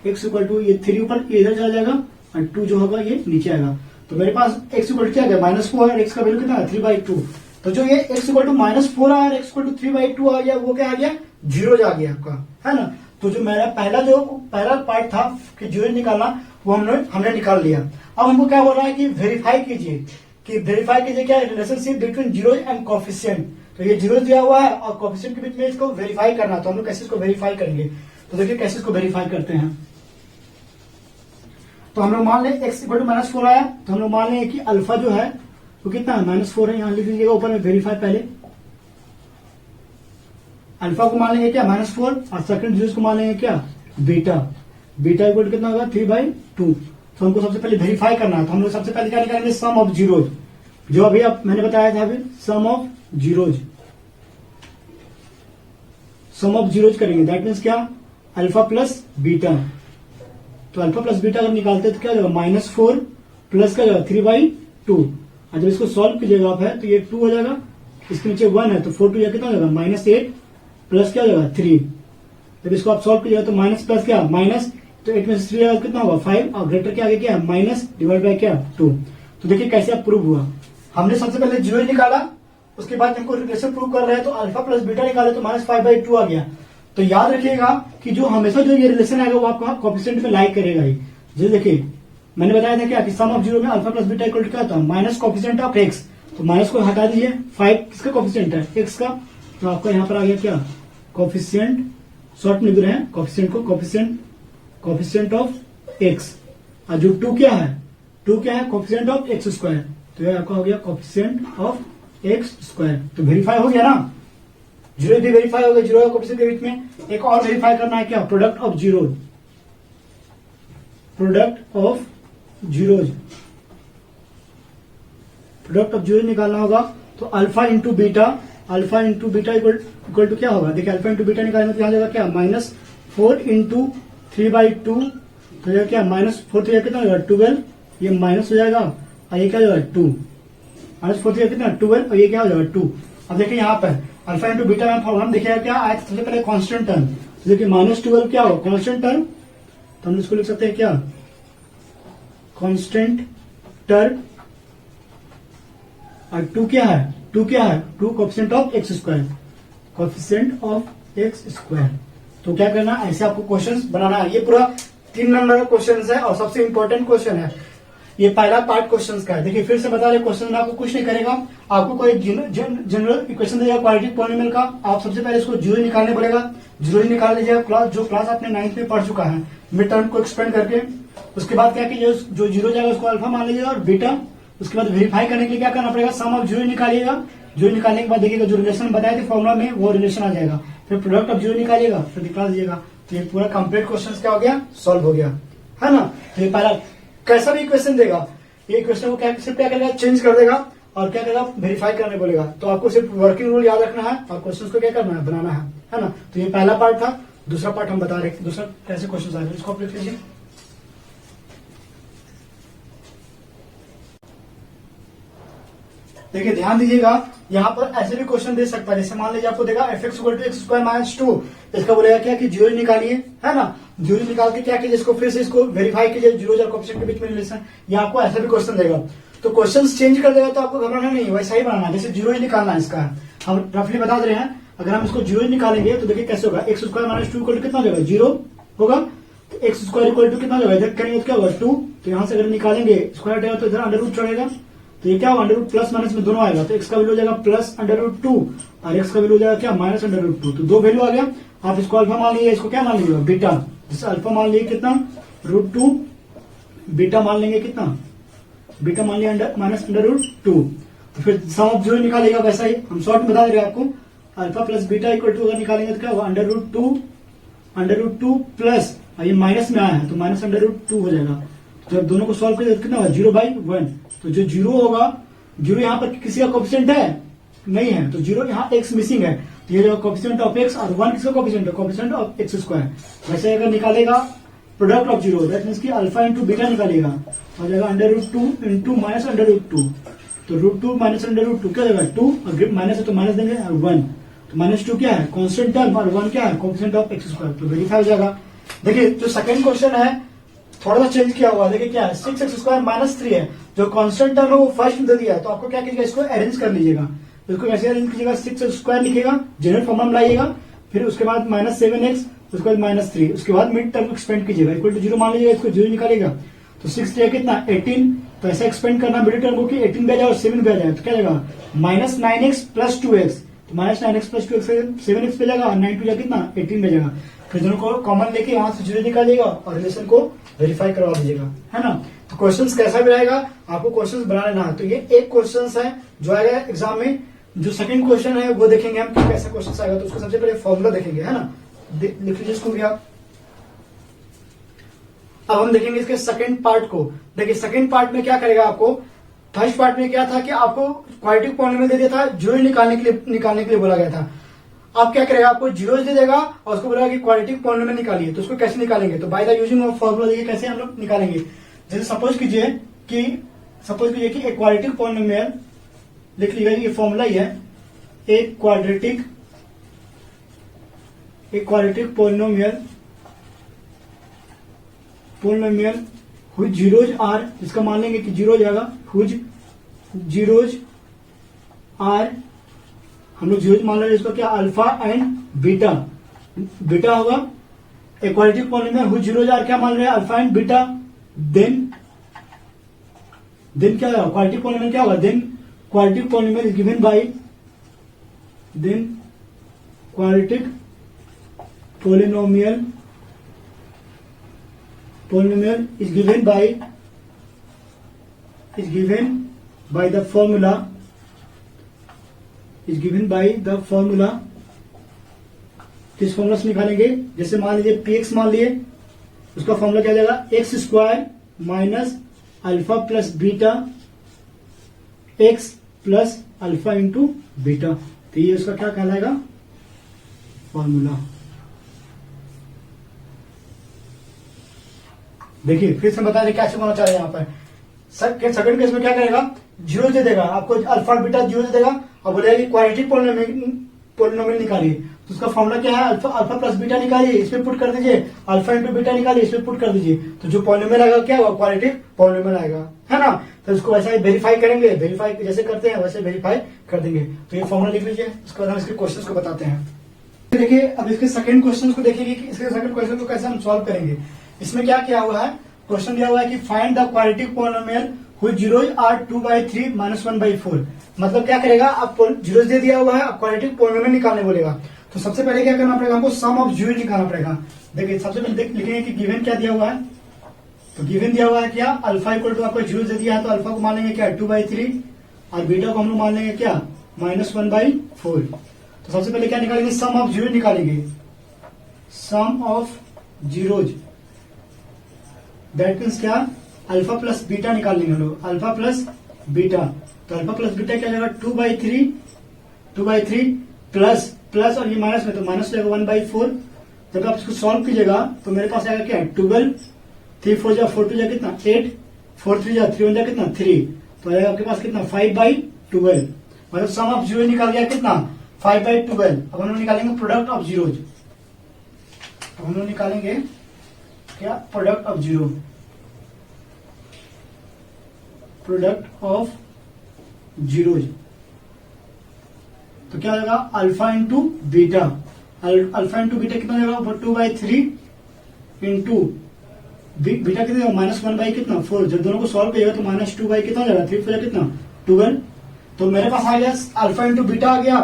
x इक्वल टू ये 3 ऊपर इधर चला जाएगा और 2 जो होगा ये नीचे आएगा। तो मेरे पास x इक्वल टू क्या आ गया -4 और x का वैल्यू कितना है 3/2। तो जो ये x इक्वल टू -4 आया और x इक्वल टू 3/2 आ गया वो क्या आ गया 0 आ गया आपका, है ना। तो जो मेरा पहला पार्ट था कि 0 निकालना वो हमने निकाल लिया। अब हमको क्या बोल रहा है कि वेरीफाई कीजिए क्या relationship between zero and coefficient. तो ये 0 दिया हुआ है और कोफिशिएंट के बीच में इसको वेरीफाई करना, तो हम लोग कैसे इसको वेरीफाई करेंगे। तो देखिए कैसे इसको वेरीफाई करते हैं। तो हम लोग मान लें x इक्वल टू -4 आया तो हम लोग मान लें कि अल्फा जो है वो कितना है -4 है, यहां लिख लीजिएगा ऊपर में वेरीफाई पहले। अल्फा को मान लेंगे क्या -4 और सेकंड जीरो को मान लेंगे क्या बीटा इक्वल कितना होगा 3/2। तो हमको सबसे पहले वेरीफाई करना है, तो हम लोग सबसे पहले क्या निकालेंगे सम ऑफ जीरोज, जो अभी अब मैंने बताया था अभी सम ऑफ जीरोज करेंगे, दैट मीन्स क्या अल्फा प्लस बीटा। तो अल्फा प्लस बीटा अगर निकालते तो क्या जाएगा -4 प्लस क्या जाएगा 3/2 और जब इसको सॉल्व कीजिएगा आप है तो ये 2 हो जाएगा, इसके नीचे 1 है तो 4 2 कितना हो जाएगा -8 प्लस क्या हो जाएगा 3। जब इसको आप सॉल्व कीजिएगा तो माइनस प्लस क्या माइनस, तो 8 में से 3 कितना होगा 5 और ग्रेटर के आगे क्या है माइनस डिवाइड बाय क्या 2। तो देखिए कैसे आप प्रूव हुआ। हमने सबसे पहले 0 निकाला, उसके बाद हमको रिलेशन प्रूव कर रहे हैं तो अल्फा प्लस बीटा निकाले तो -5/2 आ गया। तो याद रखिएगा कि जो हमेशा जो ये रिलेशन आएगा वो आपको कोफिशिएंट में लाइक करेगा ही। जैसे देखिए मैंने बताया था क्या कि सम ऑफ जीरो में alpha plus beta equal to क्या होता है माइनस कोफिशिएंट ऑफ एक्स। तो माइनस को हटा दीजिए, 5 किसका कोफिशिएंट है एक्स का, तो आपका यहाँ पर आ गया क्या कोफिशिएंट, शॉर्ट में लिख रहे हैं कोफिशिएंट को कोफिशिएंट ऑफ एक्स। और जो 2 क्या है कोफिशिएंट ऑफ x²। तो ये आपका हो गया कोफिशिएंट ऑफ x²। तो वेरीफाई हो गया ना, 0 भी वेरीफाई हो गया, 0 कोफिशिएंट के बीच में। एक और वेरीफाई करना है क्या प्रोडक्ट ऑफ जीरोज निकालना होगा। तो alpha into beta equal to क्या होगा, देखिए अल्फा इंटू बीटा निकालना तो यहाँ जाएगा क्या -4 इंटू 3/2। तो यह क्या -4 3 कितना हो जाएगा 12, ये माइनस हो जाएगा और ये क्या हो जाएगा 2 -4 3 कितना 12 और ये क्या हो जाएगा 2। अब देखिए यहाँ पर अल्फा इंटू बीटा में फॉर्मूला देखिए क्या आया, सबसे पहले कांस्टेंट टर्म। तो देखिए -12 क्या होगा कांस्टेंट टर्म, तो हम इसको लिख सकते हैं क्या कांस्टेंट टर्म। और 2 क्या है 2 कोफिशिएंट ऑफ x², तो क्या करना ऐसे आपको क्वेश्चंस बनाना है। ये पूरा 3 नंबर का क्वेश्चन है और सबसे इंपॉर्टेंट क्वेश्चन है। ये पहला पार्ट क्वेश्चंस का है। देखिए फिर से बता रहे क्वेश्चन में आपको कुछ नहीं करेगा, आपको कोई जनरल इक्वेशन देगा क्वाड्रेटिक पॉलिनोमियल का। आप सबसे पहले इसको 0 निकालने पड़ेगा, 0 निकाल लीजिएगा जो क्लास आपने 9th में पढ़ चुका है मिड टर्म को एक्सपेंड करके। उसके बाद क्या कीजिए जो 0 जाएगा उसको अल्फा मान लीजिएगा और बीटा। उसके बाद वेरीफाई करने के लिए क्या करना पड़ेगा सम ऑफ 0 निकालिएगा, 0 निकालने के बाद देखिएगा जो रिलेशन बताए थे फॉर्मुला में वो रिलेशन आ जाएगा। फिर प्रोडक्ट ऑफ 0 निकालिएगा फिर निकाल दीजिएगा। तो ये पूरा कंप्लीट क्वेश्चन क्या हो गया सॉल्व हो गया, है ना। तो ये पहला कैसा भी इक्वेशन देगा ये इक्वेशन को क्या सिर्फ क्या करेगा चेंज कर देगा और क्या करेगा वेरीफाई करने बोलेगा। तो आपको सिर्फ वर्किंग रूल याद रखना है और क्वेश्चन को क्या करना है बनाना है ना। तो ये पहला पार्ट था। दूसरा पार्ट हम बता रहे हैं दूसरा कैसे क्वेश्चन आ रहे हैं, इसको आप लिख लीजिए। देखिए ध्यान दीजिएगा, यहाँ पर ऐसे भी क्वेश्चन दे सकता है, जैसे मान लीजिए आपको देगा F X equal to X square minus 2, इसका बोलेगा क्या कि जीरो निकालिए, है ना। जीरो निकाल के क्या कीजिए, इसको फिर से इसको वेरीफाई कीजिए, जीरो और कोएफिशिएंट के बीच में रिलेशन, या आपको ऐसा भी क्वेश्चन देगा। तो क्वेश्चन चेंज कर देगा तो आपको घबराना नहीं, वैसा ही बनाना, जैसे जीरो ही निकालना है इसका, हम रफली बता दे रहे हैं। अगर हम इसको जीरो निकालेंगे तो देखिए कैसे होगा, X square minus 2 equal to कितना हो जाएगा, जीरो होगा। तो एक्स स्क्वायर इक्वल टू कितना हो जाएगा, इधर करेंगे तो क्या होगा 2, तो यहाँ से अगर निकालेंगे स्क्वायर हटेगा तो इधर अंडर रूट चढ़ेगा, तो ये क्या होगा अंडर रूट प्लस माइनस में दोनों आएगा, तो एक्स का वैल्यू हो जाएगा प्लस अंडर रूट 2 और एक्स का वैल्यू हो जाएगा क्या माइनस अंडर रूट 2। तो दो वैल्यू आ गया, आप इसको अल्फा मान लीजिए, इसको क्या मान लीजिएगा बीटा, जैसे अल्फा मान लीजिए कितना रूट 2, बीटा मान लेंगे कितना, बीटा मान लिया माइनस अंडर रूट 2। तो फिर सम ऑफ जीरो निकालेगा, वैसा ही हम शॉर्ट में बता दे रहे हैं आपको, alpha plus beta equal to अगर निकालेंगे तो क्या होगा अंडर रूट 2 प्लस, ये माइनस में आया है तो माइनस अंडर रूट 2 हो जाएगा। तो जब दोनों को सॉल्व करेंगे तो कितना होगा 0/1, तो जो जीरो होगा, जीरो यहाँ पर किसी का कोएफिशिएंट है नहीं है, तो जीरो यहाँ एक्स मिसिंग है, तो ये जो कोएफिशिएंट ऑफ एक्स और 1 किसका कोएफिशिएंट है, कोएफिशिएंट ऑफ एक्स स्क्वायर। वैसे अगर निकालेगा product of zero, that means की अल्फा इंटू बीटा निकालेगा, हो जाएगा under root 2 into minus under root 2, तो रूट 2 माइनस अंडर रूट 2 क्या हो जाएगा 2, और माइनस है तो माइनस देंगे और 1, तो माइनस 2 क्या है कांस्टेंट टर्म और 1 क्या है कोएफिशिएंट ऑफ एक्स स्क्वायर, तो वेरीफाई हो जाएगा। देखिए जो सेकंड क्वेश्चन है थोड़ा सा चेंज किया हुआ है, देखिए क्या है 6x स्क्वायर माइनस 3 है, जो कांस्टेंट टर्म है वो फर्स्ट में दे दिया है, तो आपको क्या कीजिएगा इसको अरेंज कर लीजिएगा, इसको कैसे अरेंज कीजिएगा, 6x स्क्वायर लिखिएगा, जनरल फॉर्म में लाइएगा, फिर उसके बाद माइनस 7x, उसके बाद माइनस 3, उसके बाद मिड टर्म एक्सपेंड कीजिएगा, इक्वल टू जीरो मान लीजिएगा, इसको जीरो निकालेगा तो 6 3 कितना 18, तो ऐसा एक्सपेंड करना मिडिल टर्म को कि 18 भी आ जाए और 7 भी आ जाए, तो क्या जाएगा माइनस 9x प्लस 2x, तो माइनस 9x प्लस 2x से 7x पे जाएगा और 9 2 कितना 18 बचेगा, फिर दोनों को कॉमन लेके यहाँ से जीरो निकालिएगा और रिलेशन को वेरीफाई करवा दीजिएगा, है ना। तो क्वेश्चंस कैसा भी रहेगा, आपको क्वेश्चंस बना लेना है। तो ये एक क्वेश्चंस है जो आएगा एग्जाम में। जो सेकंड क्वेश्चन है वो देखेंगे हम कि कैसा क्वेश्चन आएगा, तो उसको सबसे पहले फॉर्मूला देखेंगे, है ना, लिख लीजिए इसको भी आप। अब हम देखेंगे इसके सेकंड पार्ट को। देखिए सेकंड पार्ट में क्या करेगा आपको, फर्स्ट पार्ट में क्या था कि आपको क्वाड्रेटिक पॉलिनोमियल दे दिया था, जीरो निकालने के लिए बोला गया था। अब क्या करेगा, आपको जीरो दे देगा और उसको बोलेगा कि क्वाड्रेटिक पॉलिनोमियल निकालिए, तो उसको कैसे निकालेंगे, तो by the using of formula देखिए कैसे हम लोग निकालेंगे। जैसे सपोज कीजिए कि एक क्वाड्रेटिक पॉलिनोमियल लिख लीजिएगा, ये फॉर्मूला ही है, एक क्वाड्रेटिक पॉलिनोमियल हुई जीरोज आर, इसका मान लेंगे कि जीरो जाएगा, हुई जीरोज आर, हम लोग जीरोज मान लेंगे, इसका क्या अल्फा एंड बीटा, बीटा होगा क्वाड्रेटिक पॉलिनोमियल हुई जीरोज आर, क्या मान रहे हैं अल्फा एंड बीटा, देन क्या होगा क्वाड्रेटिक पॉलिनोमियल क्या होगा, then quadratic polynomial is given by, then quadratic polynomial is given by the formula किस फॉर्मूला से निकालेंगे, जैसे मान लीजिए px मान लिए, उसका फॉर्मूला क्या जाएगा x square minus alpha plus beta x plus alpha into beta, तो ये उसका क्या कहलाएगा फॉर्मूला। देखिए फिर से बता दें क्या होना चाह रहे हैं यहाँ पर। सेकंड केस में क्या करेगा, जीरो दे देगा आपको, अल्फा बीटा जीरो दे देगा और बोलेगा कि क्वाड्रेटिक पॉलिनोमियल निकालिए, तो उसका फॉर्मूला क्या है अल्फा प्लस बीटा निकालिए, इसमें पुट कर दीजिए, अल्फा इंटू बीटा निकालिए, इसमें पुट कर दीजिए, तो जो पॉलिनोमियल आएगा क्या होगा क्वाड्रेटिक पॉलिनोमियल आएगा, है ना। तो इसको वैसा ही वेरीफाई करेंगे, वेरीफाई जैसे करते हैं वैसे वेरीफाई कर देंगे। तो ये फॉर्मूला लिख लीजिए, उसके बाद हम इसके क्वेश्चन को बताते हैं। देखिए अब इसके सेकंड क्वेश्चन को देखिए कि इसके सेकंड क्वेश्चन को कैसे हम सॉल्व करेंगे। इसमें क्या किया हुआ है, क्वेश्चन दिया हुआ है कि फाइंड द क्वाड्रेटिक पॉलिनोमियल हुई जीरोज आर 2/3 माइनस 1/4। मतलब क्या करेगा, आप जीरोज दे दिया हुआ है, आप क्वाड्रेटिक पॉलिनोमियल निकालने बोलेगा, तो सबसे पहले क्या करना पड़ेगा, हमको सम ऑफ जीरो निकालना पड़ेगा। देखिए सबसे पहले लिखेंगे कि गिवन क्या दिया हुआ है, तो गिवन दिया हुआ है क्या अल्फा इक्वल टू, आपको जीरो दे दिया है तो अल्फा को मान लेंगे क्या 2/3 और बीटा को हम लोग मान लेंगे क्या -1/4। तो सबसे पहले क्या निकालेंगे, सम ऑफ जीरो निकालेंगे, सम ऑफ जीरोज, दैट मीन्स क्या अल्फा प्लस बीटा निकाल लेंगे हम लोग, अल्फा प्लस बीटा, तो अल्फा प्लस बीटा क्या जाएगा 2/3 प्लस और ये माइनस में, तो माइनस जाएगा 1/4। जब आप इसको सॉल्व कीजिएगा तो मेरे पास आएगा क्या 12, 3 4 4 2 कितना 8, 4 3 3 1 कितना 3, तो आएगा आपके पास कितना 5/4। 12, मतलब सम ऑफ जीरो निकाल गया कितना 5/12। अब हम लोग निकालेंगे प्रोडक्ट ऑफ जीरोज। अब हम लोग निकालेंगे क्या product of zero, product of zeros. तो क्या होगा alpha into beta, alpha into beta कितना हो जाएगा 2/3 इंटू बीटा कितना -1 कितना 4। जब दोनों को सॉल्व करिएगा तो -2 कितना हो जाएगा 3 4 कितना 12। तो मेरे पास आ गया अल्फा इंटू बीटा आ गया,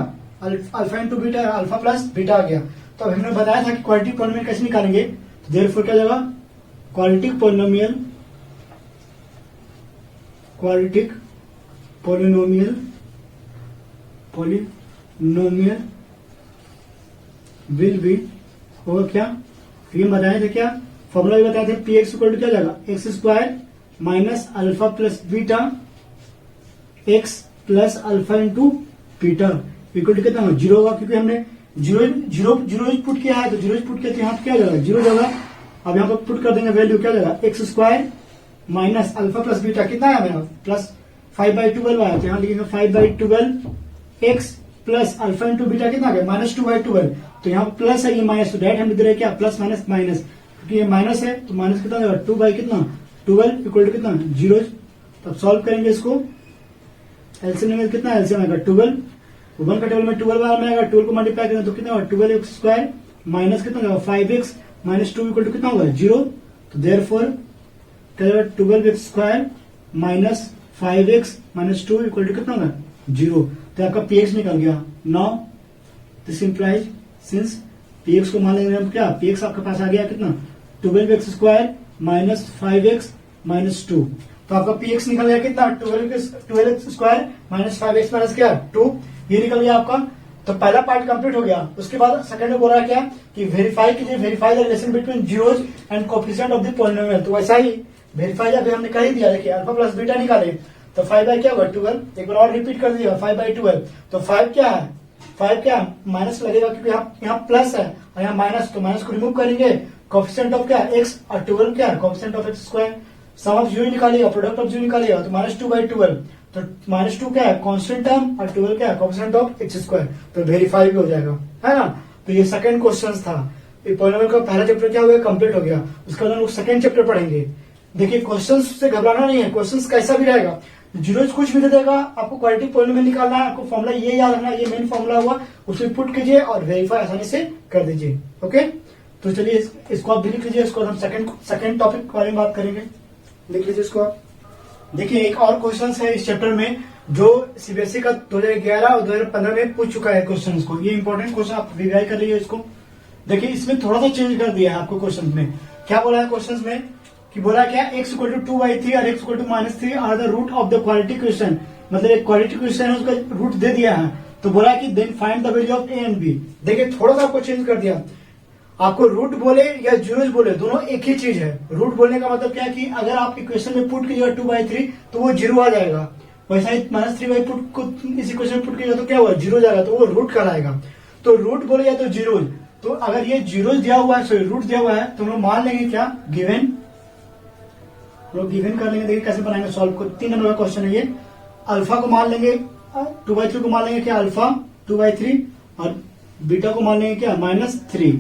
alpha into beta alpha plus beta आ गया। तो अब हमने बताया था कि क्वाड्रेटिक पॉलिनोमियल कैसे निकालेंगे, तो देयरफॉर क्या जाएगा quadratic polynomial, quadratic polynomial polynomial will be होगा क्या, ये बताए थे क्या फॉर्मूला भी बताए थे पी एक्स इक्वल टू क्या जाएगा x² minus alpha plus beta x plus alpha into beta equal to कितना जीरो होगा, क्योंकि हमने जीरो जीरो जीरो पुट किया है, तो जीरो पुट किया तो यहाँ क्या जाएगा जीरो जाएगा। अब यहाँ पर पुट कर देंगे वैल्यू क्या जाएगा x² minus alpha plus beta कितना है मेरा प्लस 5/12 आया, तो यहाँ लिखेंगे 5/12 x plus alpha into beta कितना गया -2/12। तो यहाँ प्लस है ये माइनस, तो डायरेक्ट हम इधर है क्या प्लस माइनस माइनस, क्योंकि ये माइनस है तो माइनस कितना जाएगा 2 कितना 12 इक्वल टू कितना जीरो। तब सॉल्व करेंगे इसको, एलसीएम में कितना एलसीएम आएगा 12, 1 का टेबल में 12 बार में आएगा, 12 को मल्टीप्लाई करें तो कितना होगा 12x² माइनस कितना होगा 5x माइनस 2 इक्वल टू कितना होगा जीरो। तो देयरफॉर क्या होगा 12x² minus 5x minus 2 equal to कितना होगा जीरो। तो आपका px निकल गया। Now this implies since px को मान लेंगे हम क्या px आपके पास आ गया कितना 12x² माइनस 5x माइनस 2, तो आपका px निकल गया कितना 12x² माइनस 5x माइनस क्या 2, ये निकल गया आपका। तो पहला पार्ट कंप्लीट हो गया। उसके बाद सेकंड में बोल रहा क्या कि वेरीफाई कीजिए, verify the relation between zeros and coefficient of the polynomial. तो वैसा ही वेरीफाई अभी हमने कर ही दिया, देखिए अल्फा प्लस बीटा निकाले तो 5 क्या होगा 12, एक बार और रिपीट कर दिया 5/12। तो 5 क्या है 5 क्या माइनस लगेगा, क्योंकि यहाँ प्लस है और यहाँ माइनस, तो माइनस को रिमूव करेंगे, कोएफिशिएंट ऑफ क्या x और 12 क्या coefficient of x², sum of zero निकालेगा, प्रोडक्ट ऑफ जीरो निकालेगा तो -2/12। तो -2 क्या है कांस्टेंट टर्म और 12 क्या है कोएफिशिएंट ऑफ x², तो वेरीफाई भी हो जाएगा है ना। तो ये सेकंड क्वेश्चन था, पॉलिनोमियल का पहला चैप्टर क्या हो गया कंप्लीट हो गया। उसके बाद हम लोग सेकंड चैप्टर पढ़ेंगे। देखिए क्वेश्चन से घबराना नहीं है, क्वेश्चन कैसा भी रहेगा, जीरोज कुछ भी दे देगा, आपको क्वाड्रेटिक पॉलिनोमियल निकालना है, आपको फॉर्मूला ये याद रखना, ये मेन फॉर्मूला हुआ उसमें पुट कीजिए और वेरीफाई आसानी से कर दीजिए। ओके, तो चलिए इसको आप भी लिख लीजिए, इसको हम सेकंड टॉपिक के बारे में बात करेंगे, लिख लीजिए इसको आप। देखिए एक और क्वेश्चन है इस चैप्टर में जो सीबीएसई का 2011 और 2015 में पूछ चुका है क्वेश्चन को, ये इंपॉर्टेंट क्वेश्चन आप रिवाइज कर लीजिए इसको। देखिए इसमें थोड़ा सा चेंज कर दिया है आपको क्वेश्चन में, क्या बोला है क्वेश्चन में कि बोला क्या x इक्वल टू 2/3 और x equal to -3 are the root of the quadratic question, मतलब एक क्वाड्रेटिक क्वेश्चन है उसका रूट दे दिया है, तो बोला कि then find the value of a and b। देखिए थोड़ा सा आपको चेंज कर दिया, आपको रूट बोले या जीरोज बोले दोनों एक ही चीज है। रूट बोलने का मतलब क्या है कि अगर आप इक्वेशन में पुट कीजिएगा 2/3 तो वो जीरो आ जाएगा, वैसा ही -3 पुट को इस इक्वेशन में पुट कीजिएगा तो क्या हुआ जीरो जाएगा, तो वो रूट कहलाएगा। तो रूट बोले या तो जीरोज, तो अगर ये जीरोज दिया हुआ है सॉरी रूट दिया हुआ है तो हम लोग मान लेंगे क्या गिवन, लोग गिवन कर लेंगे। देखिए कैसे बनाएंगे सॉल्व को, 3 नंबर का क्वेश्चन है ये। अल्फा को मान लेंगे 2/3 को मान लेंगे क्या अल्फा 2/3 और बीटा को मान लेंगे क्या -3।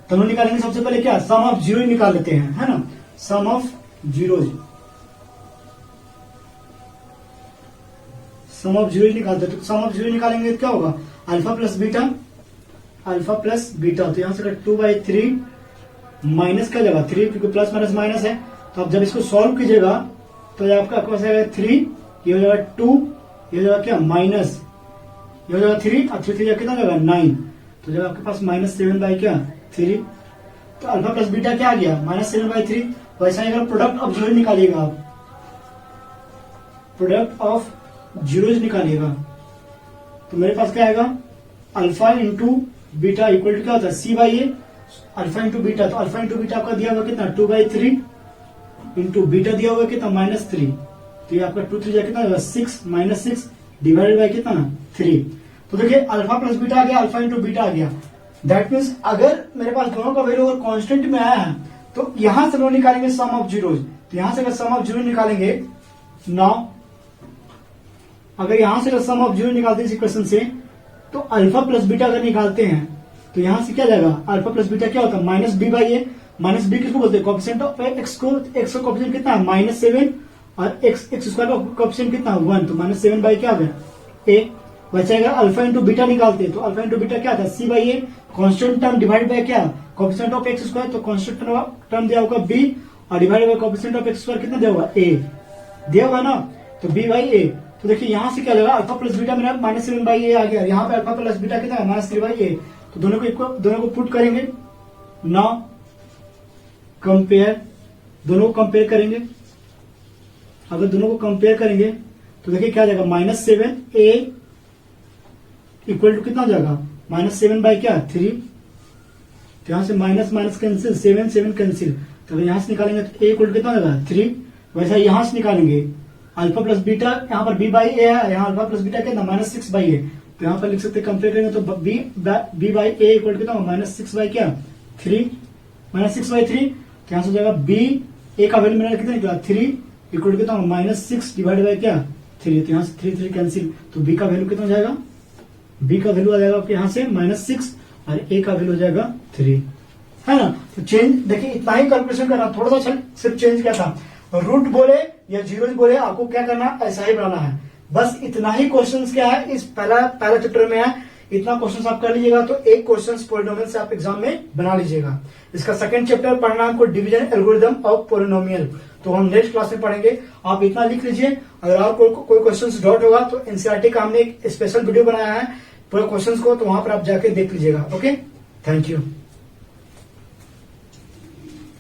तो हम लोग निकालेंगे सबसे पहले क्या सम ऑफ जीरो निकाल लेते हैं है ना, sum of zeroes, sum of zero निकालते हैं। तो सम ऑफ जीरो निकालेंगे तो क्या होगा alpha plus beta, alpha plus beta, तो यहां से 2/3 माइनस क्या जाएगा 3, क्योंकि प्लस माइनस माइनस है। तो अब जब इसको सॉल्व कीजिएगा तो आपका पास आएगा 3, ये हो जाएगा 2, ये हो जाएगा क्या माइनस, ये हो जाएगा 3 और 3 कितना जाएगा 9, तो जब आपके पास -7 क्या 3, तो अल्फा प्लस बीटा क्या आ गया -7/3। वैसा ही अगर प्रोडक्ट ऑफ जीरो निकालिएगा आप, प्रोडक्ट ऑफ जीरोज निकालिएगा तो मेरे पास क्या आएगा alpha into beta equal to क्या होता है c/a, अल्फा इंटू बीटा, तो अल्फा इंटू बीटा आपका दिया हुआ कितना 2/3 इंटू बीटा दिया हुआ कितना -3, तो ये आपका 2 3 कितना होगा 6 -6 डिवाइडेड बाय कितना 3। तो देखिए अल्फा प्लस बीटा आ गया, अल्फा इंटू बीटा आ गया। दैट मीन्स अगर मेरे पास दोनों का वैल्यू अगर कांस्टेंट में आया है तो यहां से लोग निकालेंगे सम ऑफ जीरोज, तो यहां से अगर सम ऑफ जीरो निकालेंगे नाउ अगर यहां से सम ऑफ जीरो निकालते हैं इस इक्वेशन से, तो अल्फा प्लस बीटा अगर निकालते हैं तो यहां से क्या जाएगा, अल्फा प्लस बीटा क्या होता है, minus B by A. Minus B किसको बोलते हैं, कोएफिशिएंट ऑफ एक्स को। एक्स का कोएफिशिएंट कितना है, -7, और एक्स स्क्वायर का कोएफिशिएंट कितना है, 1, तो -7 बाई क्या आ गया, ए। वैसे अगर अल्फा इंटू बीटा निकालते हैं तो अल्फा इंटू बीटा क्या आता है, c by a, constant term divide by क्या, कोएफिशिएंट ऑफ एक्स स्क्वायर, तो कॉन्स्टेंट टर्म दिया होगा बी, और divide by coefficient of x square कितना दिया होगा, ए दिया होगा ना, तो बी बाई ए। तो देखिए यहां से क्या लगा, अल्फा प्लस बीटा मेरा -7 बाई ए आ गया, यहाँ पे अल्फा प्लस बीटा कितना है, -3 बाई ए। तो दोनों को पुट करेंगे, नाउ कंपेयर, दोनों को कंपेयर करेंगे। अगर दोनों को कंपेयर करेंगे तो देखिए क्या जाएगा, -7 ए इक्वल टू कितना हो जाएगा, -7 बाई क्या, 3। तो यहां से माइनस माइनस कैंसिल, 7 कैंसिल, तो यहां से निकालेंगे तो ए इक्वल टू कितना हो जाएगा, 3। वैसा यहां से निकालेंगे अल्फा प्लस बीटा, यहाँ पर बी बाई ए है, यहाँ अल्फा प्लस बीटा कितना, -6 बाई ए। तो यहाँ पर लिख सकते हैं, कंपेयर करेंगे तो बी बाई ए इक्वल कितना, -6 बाई क्या, 3, -6 बाई 3। तो यहाँ से हो जाएगा बी ए का वैल्यू मेरा कितना निकला, 3 इक्वल कितना, -6 डिवाइड बाई क्या, 3। तो यहाँ से 3 कैंसिल, तो बी का वैल्यू कितना हो जाएगा, बी का वैल्यू आ जाएगा आपके यहाँ से -6, और ए का वैल्यू हो जाएगा 3, है ना। तो चेंज देखिए, इतना ही कैलकुलेशन करना, थोड़ा सा सिर्फ चेंज क्या था, रूट बोले या जीरो बोले, आपको क्या करना, ऐसा ही बनाना है। बस इतना ही क्वेश्चंस क्या है इस पहला चैप्टर में है, इतना क्वेश्चंस आप कर लीजिएगा, तो एक क्वेश्चंस पॉलिनोमियल से आप एग्जाम में बना लीजिएगा। इसका सेकंड चैप्टर पढ़ना है आपको, डिवीजन एल्गोरिथम ऑफ पॉलिनोमियल, तो हम नेक्स्ट क्लास में पढ़ेंगे। आप इतना लिख लीजिए, अगर आपको कोई क्वेश्चंस डाउट होगा तो एनसीईआरटी का हमने एक स्पेशल वीडियो बनाया है पूरे क्वेश्चंस को, तो वहां पर आप जाके देख लीजिएगा। Okay, thank you.